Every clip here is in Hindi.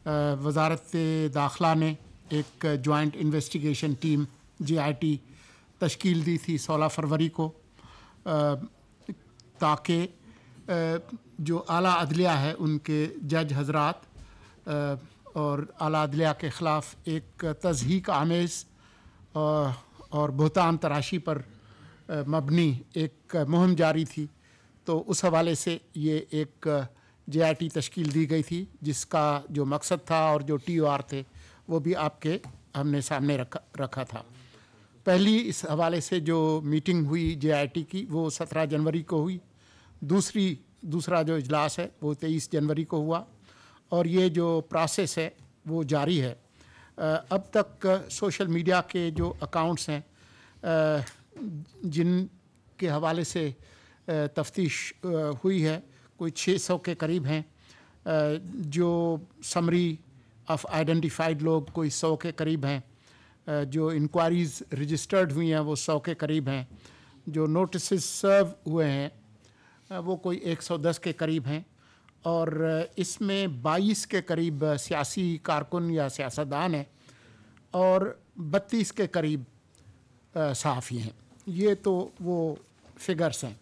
वज़ारत दाखिला ने एक जॉइंट इन्वेस्टिगेशन टीम JIT तश्कील दी थी 16 फरवरी को, ताकि जो आला अदलिया है उनके जज हजरात और आला अदलिया के ख़िलाफ़ एक तज़हीक आमेज़ और बहतान तराशी पर मबनी एक मुहिम जारी थी। तो उस हवाले से ये एक JIT तश्कील दी गई थी, जिसका जो मकसद था और जो TOR थे वो भी आपके हमने सामने रखा था। पहली इस हवाले से जो मीटिंग हुई JIT की वो 17 जनवरी को हुई। दूसरा जो इजलास है वो 23 जनवरी को हुआ और ये जो प्रोसेस है वो जारी है। अब तक सोशल मीडिया के जो अकाउंट्स हैं जिनके हवाले से तफ्तीश हुई है, कोई 600 के करीब हैं। जो समरी ऑफ आइडेंटिफाइड लोग कोई 100 के करीब हैं। जो इंक्वायरीज़ रजिस्टर्ड हुई हैं वो 100 के करीब हैं। जो नोटिस सर्व हुए हैं वो कोई 110 के करीब हैं और इसमें 22 के करीब सियासी कारकुन या सियासतदान हैं और 32 के करीब सहाफ़ी हैं। ये तो वो फिगर्स हैं।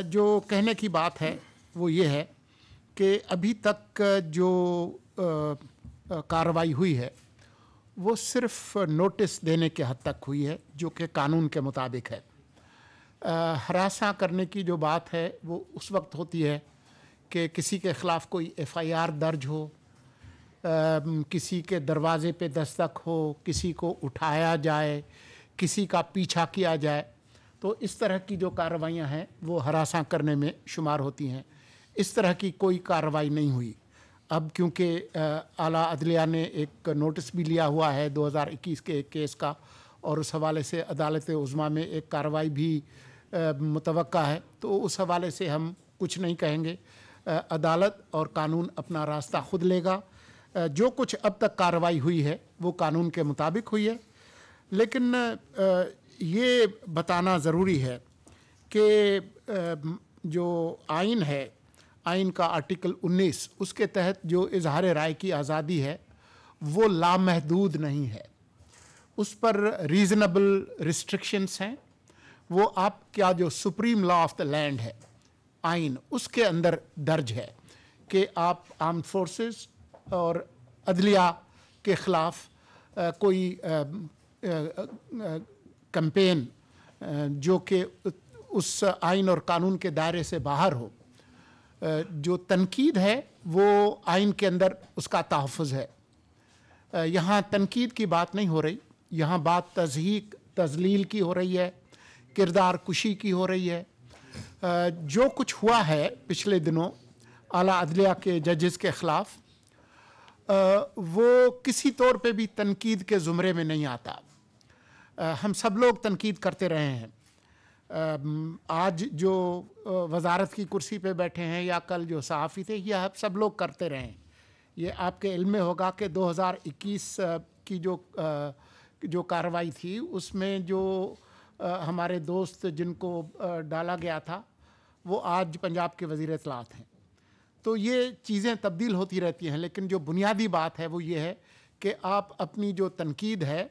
जो कहने की बात है वो ये है कि अभी तक जो कार्रवाई हुई है वो सिर्फ नोटिस देने के हद तक हुई है, जो कि कानून के मुताबिक है। हरासा करने की जो बात है वो उस वक्त होती है कि किसी के ख़िलाफ़ कोई FIR दर्ज हो, किसी के दरवाज़े पे दस्तक हो, किसी को उठाया जाए, किसी का पीछा किया जाए। तो इस तरह की जो कार्रवाइयाँ हैं वो हरासा करने में शुमार होती हैं। इस तरह की कोई कार्रवाई नहीं हुई। अब क्योंकि आला अदलिया ने एक नोटिस भी लिया हुआ है 2021 के एक केस का और उस हवाले से अदालत उज़्मा में एक कार्रवाई भी मुतवक्का है, तो उस हवाले से हम कुछ नहीं कहेंगे। अदालत और कानून अपना रास्ता खुद लेगा। जो कुछ अब तक कार्रवाई हुई है वो कानून के मुताबिक हुई है, लेकिन ये बताना ज़रूरी है कि जो आइन है, आइन का आर्टिकल 19, उसके तहत जो इजहार राय की आज़ादी है वो लामहदूद नहीं है। उस पर रीज़नबल रिस्ट्रिक्शंस हैं। वो आपका जो supreme law of the land है, आइन, उसके अंदर दर्ज है कि आप आर्म्ड फोर्सेस और अदलिया के ख़िलाफ़ कोई कैंपेन जो कि उस आइन और कानून के दायरे से बाहर हो, जो तनकीद है वो आइन के अंदर उसका तहफ़्फ़ुज़ है। यहाँ तनकीद की बात नहीं हो रही, यहाँ बात तज़हीक तज़लील की हो रही है, किरदार कुशी की हो रही है। जो कुछ हुआ है पिछले दिनों आला अदलिया के जजेस के ख़िलाफ़, वो किसी तौर पे भी तनकीद के ज़ुमरे में नहीं आता। हम सब लोग तनकीद करते रहे हैं। आज जो वज़ारत की कुर्सी पे बैठे हैं या कल जो सहाफ़ी थे, ये आप सब लोग करते रहे हैं। ये आपके इल्म में होगा कि 2021 की जो कार्रवाई थी उसमें जो हमारे दोस्त जिनको डाला गया था वो आज पंजाब के वज़ीर इत्तलात हैं। तो ये चीज़ें तब्दील होती रहती हैं, लेकिन जो बुनियादी बात है वो ये है कि आप अपनी जो तनकीद है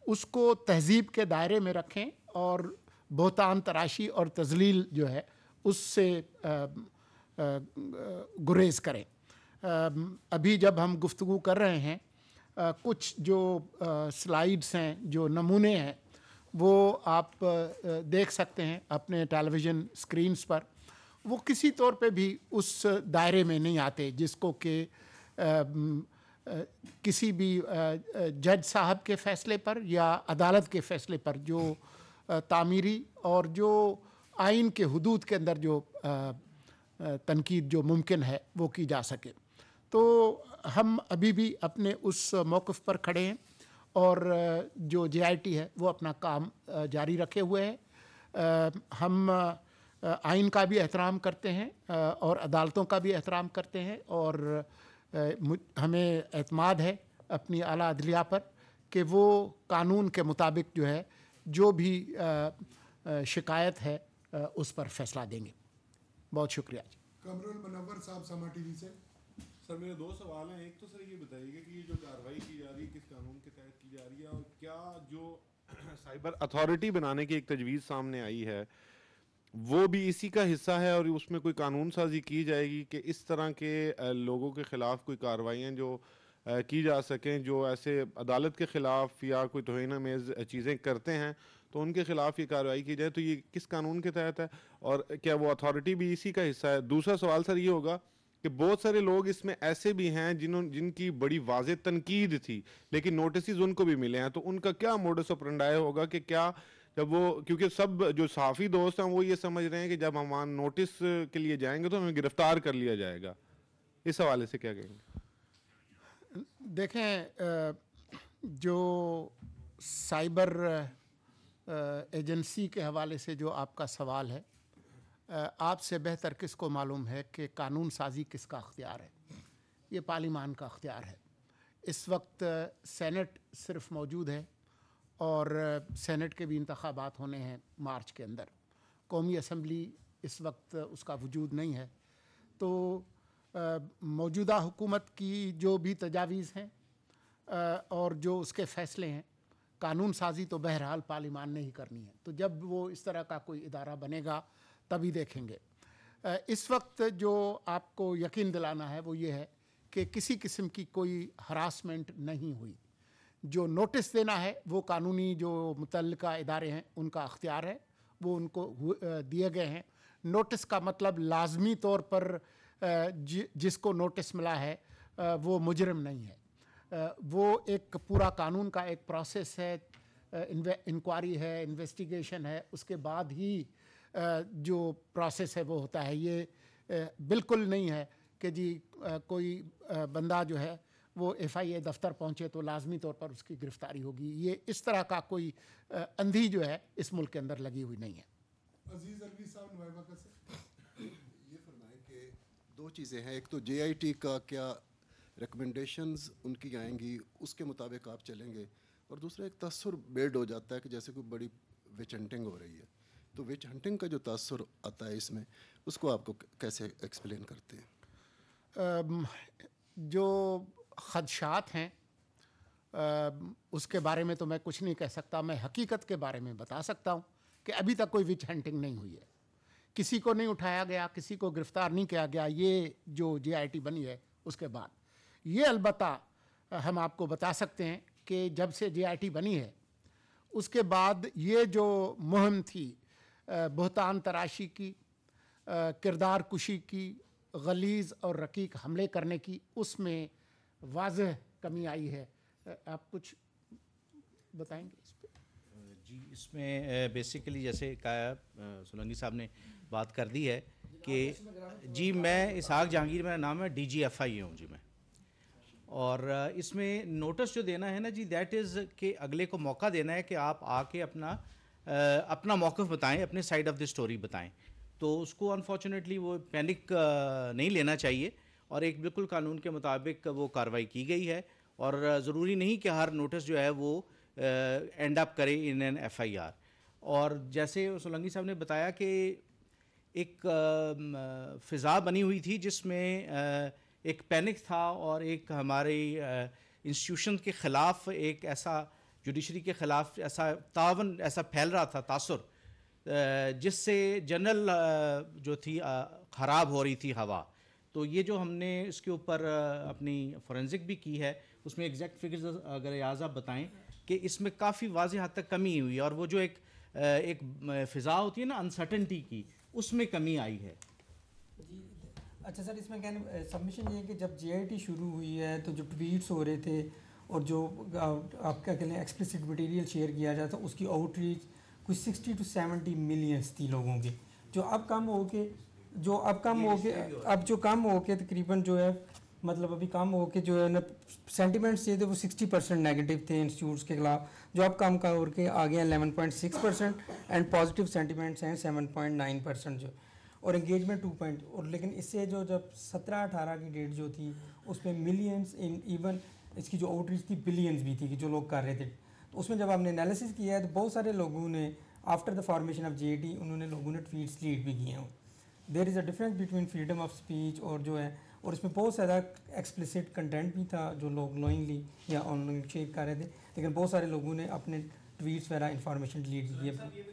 उसको तहज़ीब के दायरे में रखें और बहतान तराशी और तज़लील जो है उससे गुरेज करें। अभी जब हम गुफ्तगू कर रहे हैं, कुछ जो स्लाइड्स हैं, जो नमूने हैं, वो आप देख सकते हैं अपने टेलीविज़न स्क्रीन्स पर। वो किसी तौर पे भी उस दायरे में नहीं आते जिसको कि किसी भी जज साहब के फ़ैसले पर या अदालत के फ़ैसले पर जो तामीरी और जो आइन के हुदूद के अंदर जो तनकीद जो मुमकिन है वो की जा सके। तो हम अभी भी अपने उस मौक़िफ़ पर खड़े हैं और जो JIT है वो अपना काम जारी रखे हुए है। हम आइन का भी एहतराम करते हैं और अदालतों का भी एहतराम करते हैं और हमें एतमाद है अपनी आला अदलिया पर कि वो कानून के मुताबिक जो है जो भी शिकायत है उस पर फैसला देंगे। बहुत शुक्रिया जी। कमरुल मुनव्वर साहब, समा TV से। सर मेरे दो सवाल हैं। एक तो सर ये बताइएगा कि ये जो कार्रवाई की जा रही है किस कानून के तहत की जा रही है, और क्या जो साइबर अथॉरिटी बनाने की एक तजवीज़ सामने आई है वो भी इसी का हिस्सा है, और उसमें कोई कानून साजी की जाएगी कि इस तरह के लोगों के ख़िलाफ़ कोई कार्रवाइयाँ जो की जा सकें, जो ऐसे अदालत के ख़िलाफ़ या कोई तौहीन आमेज़ चीज़ें करते हैं तो उनके ख़िलाफ़ ये कार्रवाई की जाए, तो ये किस कानून के तहत है और क्या वो अथॉरिटी भी इसी का हिस्सा है? दूसरा सवाल सर ये होगा कि बहुत सारे लोग इसमें ऐसे भी हैं जिनकी बड़ी वाज़ेह तनकीद थी लेकिन नोटिस उनको भी मिले हैं, तो उनका क्या मोडस ऑपरेंडी होगा कि क्या जब वो, क्योंकि सब जो सहाफ़ी दोस्त हैं वो ये समझ रहे हैं कि जब हम नोटिस के लिए जाएंगे तो हमें गिरफ्तार कर लिया जाएगा, इस हवाले से क्या कहेंगे? देखें, जो साइबर एजेंसी के हवाले से जो आपका सवाल है, आपसे बेहतर किसको मालूम है कि कानून साजी किसका अख्तियार है? ये पार्लिमान का अख्तियार है। इस वक्त सेनेट सिर्फ मौजूद है और सेनेट के भी इंतखाबात होने हैं मार्च के अंदर। कौमी असम्बली इस वक्त उसका वजूद नहीं है। तो मौजूदा हुकूमत की जो भी तजावीज़ हैं और जो उसके फ़ैसले हैं, कानून साजी तो बहरहाल पार्लिमान ने ही करनी है। तो जब वो इस तरह का कोई इदारा बनेगा तभी देखेंगे। इस वक्त जो आपको यकीन दिलाना है वो ये है कि किसी किस्म की कोई हरासमेंट नहीं हुई। जो नोटिस देना है वो कानूनी जो मुतल्लिका इदारे हैं उनका अख्तियार है, वो उनको दिए गए हैं। नोटिस का मतलब लाजमी तौर पर जिसको नोटिस मिला है वो मुजरिम नहीं है। वो एक पूरा कानून का एक प्रोसेस है, इंक्वायरी है, इन्वेस्टिगेशन है, उसके बाद ही जो प्रोसेस है वो होता है। ये बिल्कुल नहीं है कि जी कोई बंदा जो है वो FIA दफ्तर पहुंचे तो लाजमी तौर पर उसकी गिरफ्तारी होगी। ये इस तरह का कोई अंधी जो है इस मुल्क के अंदर लगी हुई नहीं है। अजीज अलवी साहब नुआइबा से ये फरमाएं कि दो चीज़ें हैं, एक तो JIT का क्या रिकमेंडेशंस उनकी आएंगी उसके मुताबिक आप चलेंगे, और दूसरा एक तसर बेल्ड हो जाता है कि जैसे कोई बड़ी विच हंटिंग हो रही है, तो विच हंटिंग का जो तसर आता है इसमें, उसको आपको कैसे एक्सप्लेन करते हैं? जो ख़दशात हैं उसके बारे में तो मैं कुछ नहीं कह सकता। मैं हकीकत के बारे में बता सकता हूँ कि अभी तक कोई विच हंटिंग नहीं हुई है, किसी को नहीं उठाया गया, किसी को गिरफ़्तार नहीं किया गया। ये जो JIT बनी है उसके बाद ये अलबत्ता हम आपको बता सकते हैं कि जब से JIT बनी है उसके बाद ये जो मुहिम थी बहतान तराशी की, किरदार कुशी की, गलीज़ और रकीक हमले करने की, उसमें वाज़ह कमी आई है। आप कुछ बताएंगे इस पर? जी, इसमें बेसिकली जैसे कहा सोलंकी साहब ने बात कर दी है कि जी मैं इसहाक जहांगीर, मेरा नाम है, DG FI हूँ जी मैं। और इसमें नोटिस जो देना है ना जी, दैट इज़ कि अगले को मौका देना है कि आप आके अपना मौक़िफ़ बताएं, अपने साइड ऑफ द स्टोरी बताएं। तो उसको अनफॉर्चुनेटली वो पैनिक नहीं लेना चाहिए और एक बिल्कुल कानून के मुताबिक वो कार्रवाई की गई है। और ज़रूरी नहीं कि हर नोटिस जो है वो एंड अप करे इन एन FIR। और जैसे सोलंकी साहब ने बताया कि एक फ़िज़ा बनी हुई थी जिसमें एक पैनिक था और एक हमारे इंस्टीट्यूशन के ख़िलाफ़ एक ऐसा, जुडिशरी के ख़िलाफ़ ऐसा तावन ऐसा फैल रहा था तासुर, जिससे जनरल जो थी ख़राब हो रही थी हवा। तो ये जो हमने इसके ऊपर अपनी फोरेंसिक भी की है, उसमें एग्जैक्ट फिगर्स अगर याज़ आप बताएं कि इसमें काफ़ी वाज़ेह हद तक कमी हुई और वो जो एक फ़िज़ा होती है ना अनसर्टेनिटी की, उसमें कमी आई है जी। अच्छा सर, इसमें कहने सबमिशन ये है कि जब JIT शुरू हुई है तो जो ट्वीट्स हो रहे थे और जो आप क्या कहते हैं एक्सप्लिसिट मटेरियल शेयर किया जाता है, उसकी आउटरीच कुछ 60 to 70 मिलियंस थी लोगों की, जो अब कम हो के तकरीबन जो है, मतलब अभी कम हो के जो है ना सेंटिमेंट्स थे वो 60% नेगेटिव थे इंस्टीट्यूट्स के खिलाफ, जो अब कम का के आ गए 11.6% एंड पॉजिटिव सेंटिमेंट्स हैं 7.9% जो, और एंगेजमेंट 2 और लेकिन इससे जो जब 17-18 की डेट जो थी उसमें मिलियंस इन इवन इसकी जो आउटरीच थी बिलियंस भी थी कि जो लोग कर रहे थे। तो उसमें जब आपने एनालिसिस किया है तो बहुत सारे लोगों ने after the formation of JIT उन्होंने लोगों ने ट्वीट्स लीड भी किए हैं। There is a difference between freedom of speech और जो है और इसमें बहुत ज़्यादा एक्सप्लिसिट कंटेंट भी था जो लोग नोइंगली या ऑनलाइन शेयर कर रहे थे, लेकिन बहुत सारे लोगों ने अपने ट्वीट्स वगैरह इंफॉर्मेशन डिलीट की है।